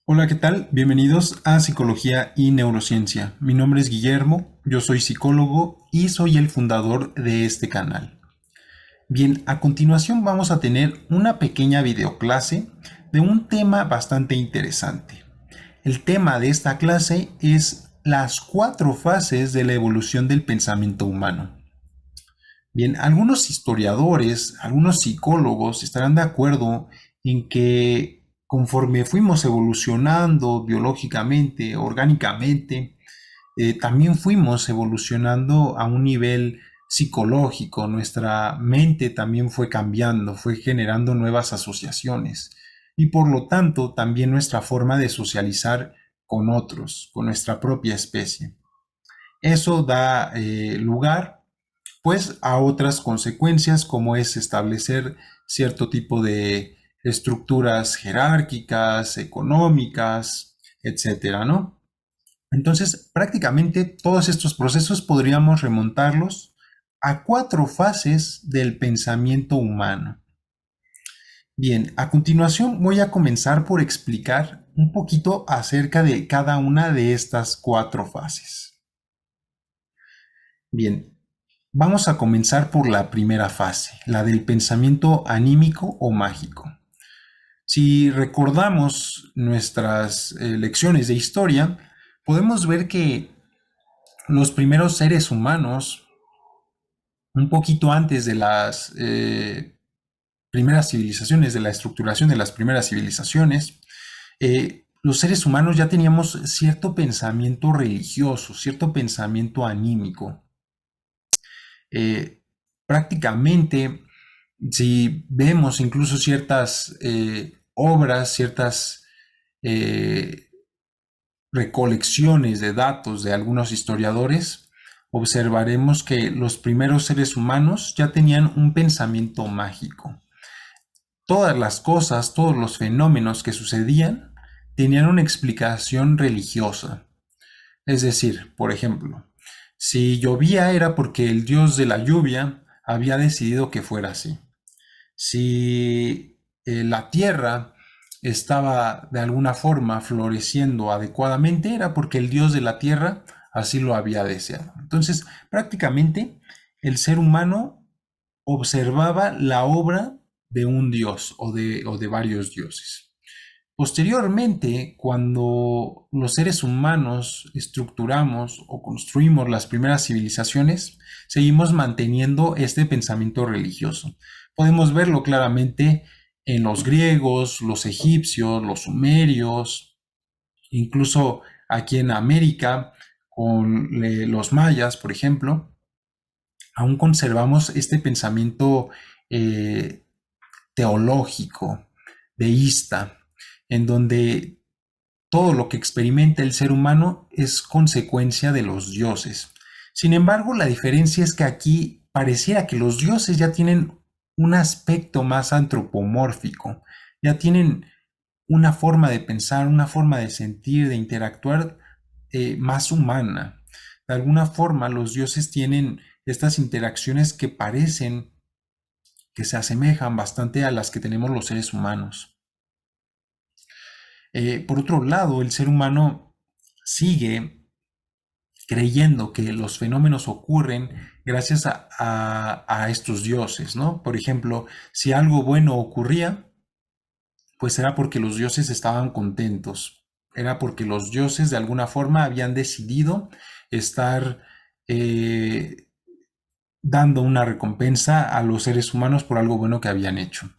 Hola, ¿qué tal? Bienvenidos a Psicología y Neurociencia. Mi nombre es Guillermo, yo soy psicólogo y soy el fundador de este canal. Bien, a continuación vamos a tener una pequeña videoclase de un tema bastante interesante. El tema de esta clase es las 4 fases de la evolución del pensamiento humano. Bien, algunos historiadores, algunos psicólogos estarán de acuerdo en que conforme fuimos evolucionando biológicamente, orgánicamente, también fuimos evolucionando a un nivel psicológico. Nuestra mente también fue cambiando, fue generando nuevas asociaciones y por lo tanto también nuestra forma de socializar con otros, con nuestra propia especie. Eso da lugar pues a otras consecuencias como es establecer cierto tipo de estructuras jerárquicas, económicas, etcétera, ¿no? Entonces, prácticamente todos estos procesos podríamos remontarlos a 4 fases del pensamiento humano. Bien, a continuación voy a comenzar por explicar un poquito acerca de cada una de estas 4 fases. Bien, vamos a comenzar por la primera fase, la del pensamiento anímico o mágico. Si recordamos nuestras lecciones de historia, podemos ver que los primeros seres humanos, un poquito antes de las primeras civilizaciones, de la estructuración de las primeras civilizaciones, los seres humanos ya teníamos cierto pensamiento religioso, cierto pensamiento anímico. Eh, Prácticamente, si vemos incluso ciertas obras, ciertas eh, recolecciones de datos de algunos historiadores, observaremos que los primeros seres humanos ya tenían un pensamiento mágico. Todas las cosas, todos los fenómenos que sucedían tenían una explicación religiosa. Es decir, por ejemplo, si llovía era porque el dios de la lluvia había decidido que fuera así. Si la tierra estaba de alguna forma floreciendo adecuadamente, era porque el dios de la tierra así lo había deseado. Entonces, prácticamente el ser humano observaba la obra de un dios o de varios dioses. Posteriormente, cuando los seres humanos estructuramos o construimos las primeras civilizaciones, seguimos manteniendo este pensamiento religioso. Podemos verlo claramente en los griegos, los egipcios, los sumerios, incluso aquí en América, con los mayas, por ejemplo, aún conservamos este pensamiento eh, teológico, deísta, en donde todo lo que experimenta el ser humano es consecuencia de los dioses. Sin embargo, la diferencia es que aquí pareciera que los dioses ya tienen un aspecto más antropomórfico, ya tienen una forma de pensar, una forma de sentir, de interactuar más humana. De alguna forma, los dioses tienen estas interacciones que parecen que se asemejan bastante a las que tenemos los seres humanos. Por otro lado, el ser humano sigue creyendo que los fenómenos ocurren gracias a estos dioses, ¿no? Por ejemplo, si algo bueno ocurría, pues era porque los dioses estaban contentos, era porque los dioses de alguna forma habían decidido estar eh, dando una recompensa a los seres humanos por algo bueno que habían hecho.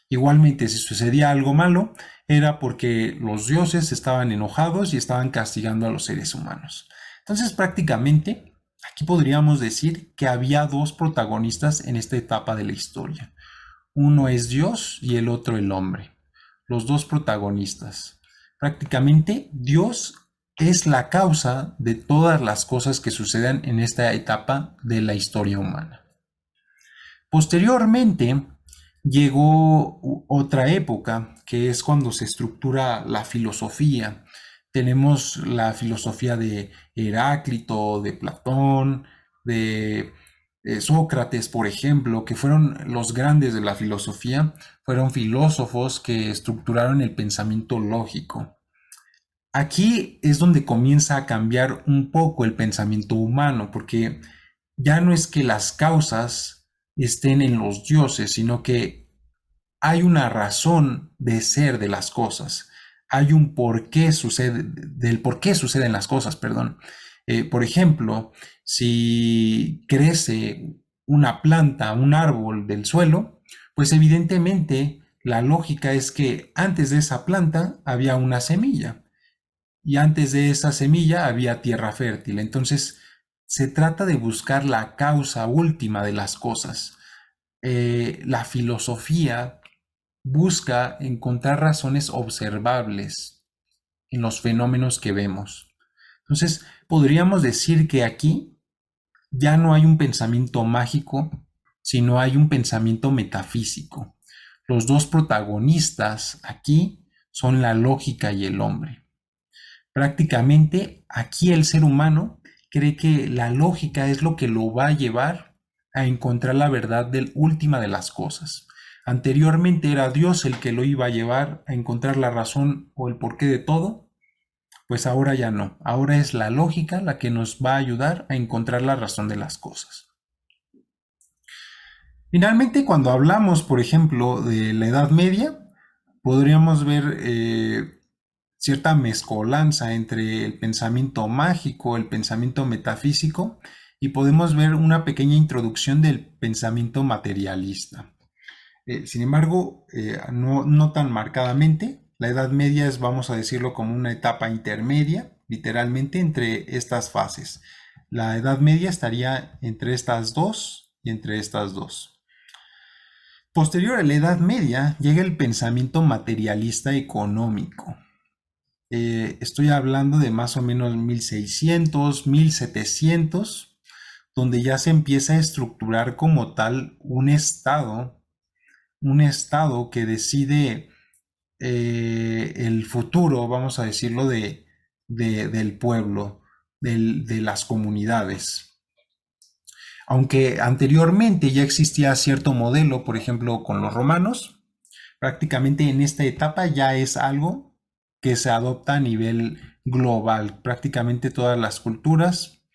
Igualmente, si sucedía algo malo, era porque los dioses estaban enojados y estaban castigando a los seres humanos. Entonces, prácticamente, aquí podríamos decir que había 2 protagonistas en esta etapa de la historia. Uno es Dios y el otro el hombre. Los 2 protagonistas. Prácticamente, Dios es la causa de todas las cosas que suceden en esta etapa de la historia humana. Posteriormente, llegó otra época, que es cuando se estructura la filosofía. Tenemos la filosofía de Heráclito, de Platón, de Sócrates, por ejemplo, que fueron los grandes de la filosofía, fueron filósofos que estructuraron el pensamiento lógico. Aquí es donde comienza a cambiar un poco el pensamiento humano, porque ya no es que las causas estén en los dioses, sino que hay una razón de ser de las cosas. Hay un por qué sucede, del por qué suceden las cosas, perdón. Por ejemplo, si crece una planta, un árbol del suelo, pues evidentemente la lógica es que antes de esa planta había una semilla y antes de esa semilla había tierra fértil. Entonces, se trata de buscar la causa última de las cosas. La filosofía busca encontrar razones observables en los fenómenos que vemos. Entonces, podríamos decir que aquí ya no hay un pensamiento mágico, sino hay un pensamiento metafísico. Los dos protagonistas aquí son la lógica y el hombre. Prácticamente aquí el ser humano cree que la lógica es lo que lo va a llevar a encontrar la verdad última de las cosas. Anteriormente era Dios el que lo iba a llevar a encontrar la razón o el porqué de todo, pues ahora ya no. Ahora es la lógica la que nos va a ayudar a encontrar la razón de las cosas. Finalmente, cuando hablamos, por ejemplo, de la Edad Media, podríamos ver cierta mezcolanza entre el pensamiento mágico, el pensamiento metafísico, y podemos ver una pequeña introducción del pensamiento materialista. Sin embargo, no tan marcadamente. La Edad Media es, vamos a decirlo, como una etapa intermedia, literalmente, entre estas fases. La Edad Media estaría entre estas dos y entre estas dos. Posterior a la Edad Media llega el pensamiento materialista económico. Estoy hablando de más o menos 1600, 1700, donde ya se empieza a estructurar como tal un estado que decide el futuro, vamos a decirlo, del pueblo, de las comunidades. Aunque anteriormente ya existía cierto modelo, por ejemplo, con los romanos, prácticamente en esta etapa ya es algo que se adopta a nivel global. Prácticamente todas las culturas,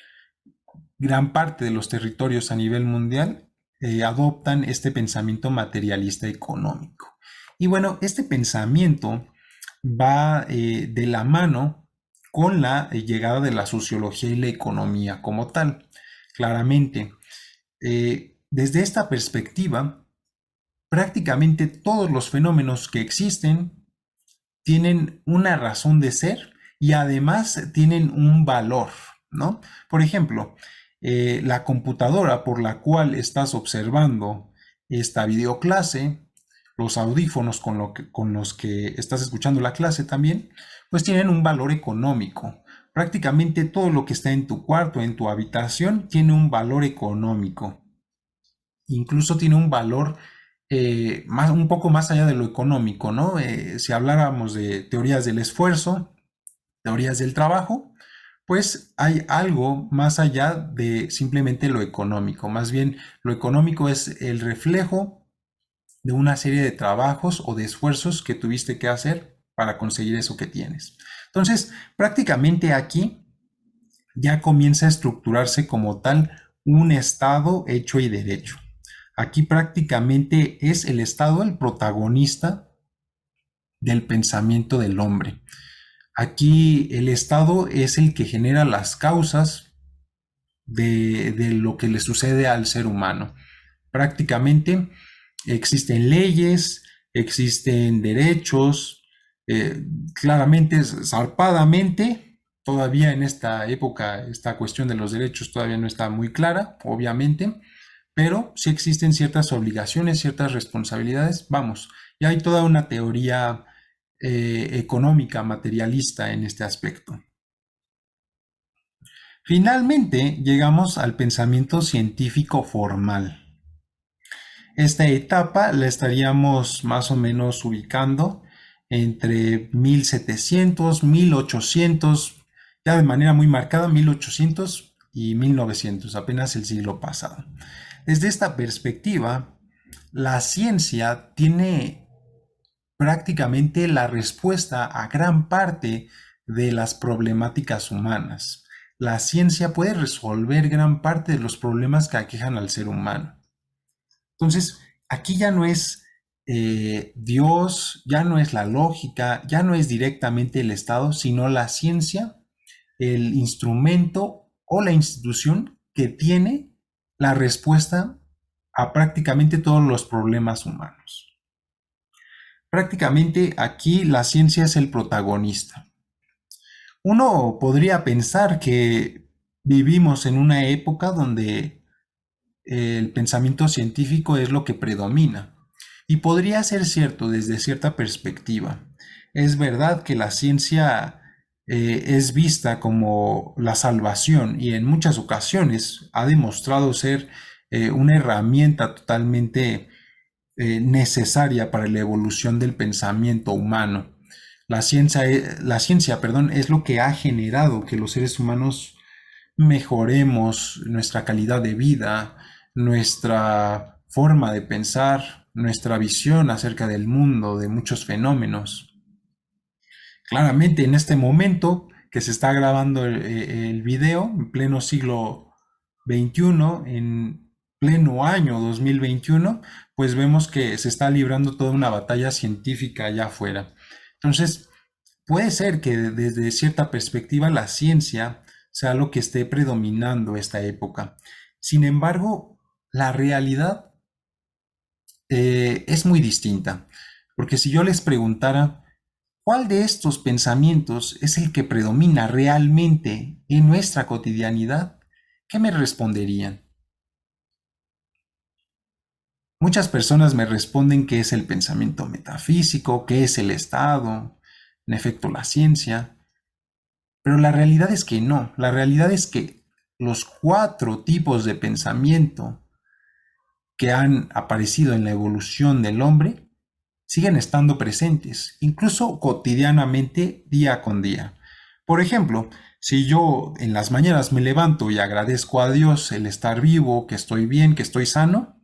gran parte de los territorios a nivel mundial, adoptan este pensamiento materialista económico. Y bueno, este pensamiento va de la mano con la llegada de la sociología y la economía como tal. Claramente, desde esta perspectiva, prácticamente todos los fenómenos que existen tienen una razón de ser y además tienen un valor, ¿no? Por ejemplo, la computadora por la cual estás observando esta videoclase, los audífonos con los que estás escuchando la clase también, pues tienen un valor económico. Prácticamente todo lo que está en tu cuarto, en tu habitación, tiene un valor económico. Incluso tiene un valor un poco más allá de lo económico, ¿no? Si habláramos de teorías del esfuerzo, teorías del trabajo, pues hay algo más allá de simplemente lo económico. Más bien, lo económico es el reflejo de una serie de trabajos o de esfuerzos que tuviste que hacer para conseguir eso que tienes. Entonces, prácticamente aquí ya comienza a estructurarse como tal un Estado hecho y derecho. Aquí prácticamente es el Estado el protagonista del pensamiento del hombre. Aquí el Estado es el que genera las causas de lo que le sucede al ser humano. Prácticamente existen leyes, existen derechos, claramente, zarpadamente, todavía en esta época esta cuestión de los derechos todavía no está muy clara, obviamente, pero sí existen ciertas obligaciones, ciertas responsabilidades. Vamos, ya hay toda una teoría económica, materialista en este aspecto. Finalmente, llegamos al pensamiento científico formal. Esta etapa la estaríamos más o menos ubicando entre 1700, 1800, ya de manera muy marcada, 1800 y 1900, apenas el siglo pasado. Desde esta perspectiva, la ciencia tiene prácticamente la respuesta a gran parte de las problemáticas humanas. La ciencia puede resolver gran parte de los problemas que aquejan al ser humano. Entonces, aquí ya no es Dios, ya no es la lógica, ya no es directamente el Estado, sino la ciencia, el instrumento o la institución que tiene la respuesta a prácticamente todos los problemas humanos. Prácticamente aquí la ciencia es el protagonista. Uno podría pensar que vivimos en una época donde el pensamiento científico es lo que predomina. Y podría ser cierto desde cierta perspectiva. Es verdad que la ciencia es vista como la salvación y en muchas ocasiones ha demostrado ser una herramienta totalmente necesaria para la evolución del pensamiento humano. La ciencia, es lo que ha generado que los seres humanos mejoremos nuestra calidad de vida, nuestra forma de pensar, nuestra visión acerca del mundo, de muchos fenómenos. Claramente, en este momento que se está grabando el video, en pleno siglo XXI, en pleno año 2021, pues vemos que se está librando toda una batalla científica allá afuera. Entonces, puede ser que desde cierta perspectiva la ciencia sea lo que esté predominando esta época. Sin embargo, la realidad es muy distinta, porque si yo les preguntara, ¿cuál de estos pensamientos es el que predomina realmente en nuestra cotidianidad? ¿Qué me responderían? Muchas personas me responden que es el pensamiento metafísico, que es el Estado, en efecto la ciencia, pero la realidad es que no. La realidad es que los 4 tipos de pensamiento que han aparecido en la evolución del hombre siguen estando presentes, incluso cotidianamente, día con día. Por ejemplo, si yo en las mañanas me levanto y agradezco a Dios el estar vivo, que estoy bien, que estoy sano,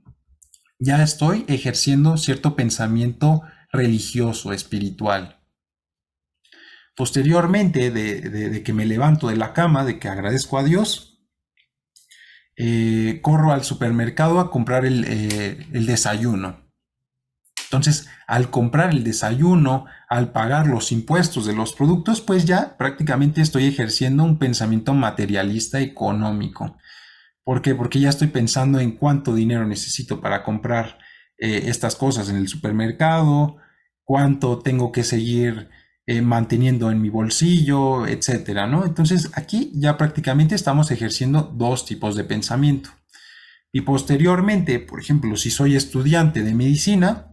ya estoy ejerciendo cierto pensamiento religioso, espiritual. Posteriormente de que me levanto de la cama, de que agradezco a Dios, corro al supermercado a comprar el desayuno. Entonces, al comprar el desayuno, al pagar los impuestos de los productos, pues ya prácticamente estoy ejerciendo un pensamiento materialista económico. ¿Por qué? Porque ya estoy pensando en cuánto dinero necesito para comprar estas cosas en el supermercado, cuánto tengo que seguir manteniendo en mi bolsillo, etcétera, ¿no? Entonces, aquí ya prácticamente estamos ejerciendo 2 tipos de pensamiento. Y posteriormente, por ejemplo, si soy estudiante de medicina,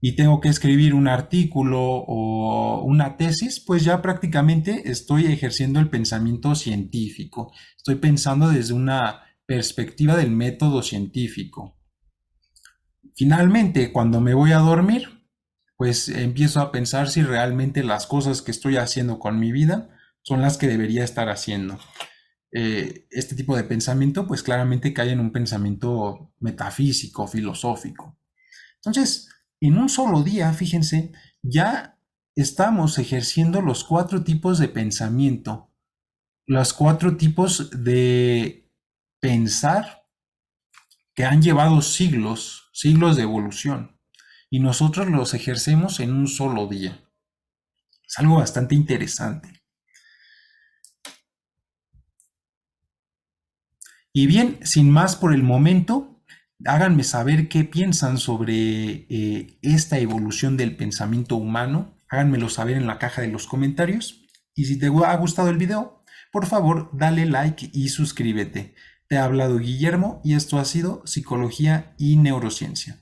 y tengo que escribir un artículo o una tesis, pues ya prácticamente estoy ejerciendo el pensamiento científico. Estoy pensando desde una perspectiva del método científico. Finalmente, cuando me voy a dormir, pues empiezo a pensar si realmente las cosas que estoy haciendo con mi vida son las que debería estar haciendo. Este tipo de pensamiento, pues claramente cae en un pensamiento metafísico, filosófico. Entonces, en un solo día, fíjense, ya estamos ejerciendo los 4 tipos de pensamiento, los 4 tipos de pensar que han llevado siglos, siglos de evolución, y nosotros los ejercemos en un solo día. Es algo bastante interesante. Y bien, sin más por el momento, háganme saber qué piensan sobre esta evolución del pensamiento humano. Háganmelo saber en la caja de los comentarios. Y si te ha gustado el video, por favor, dale like y suscríbete. Te ha hablado Guillermo y esto ha sido Psicología y Neurociencia.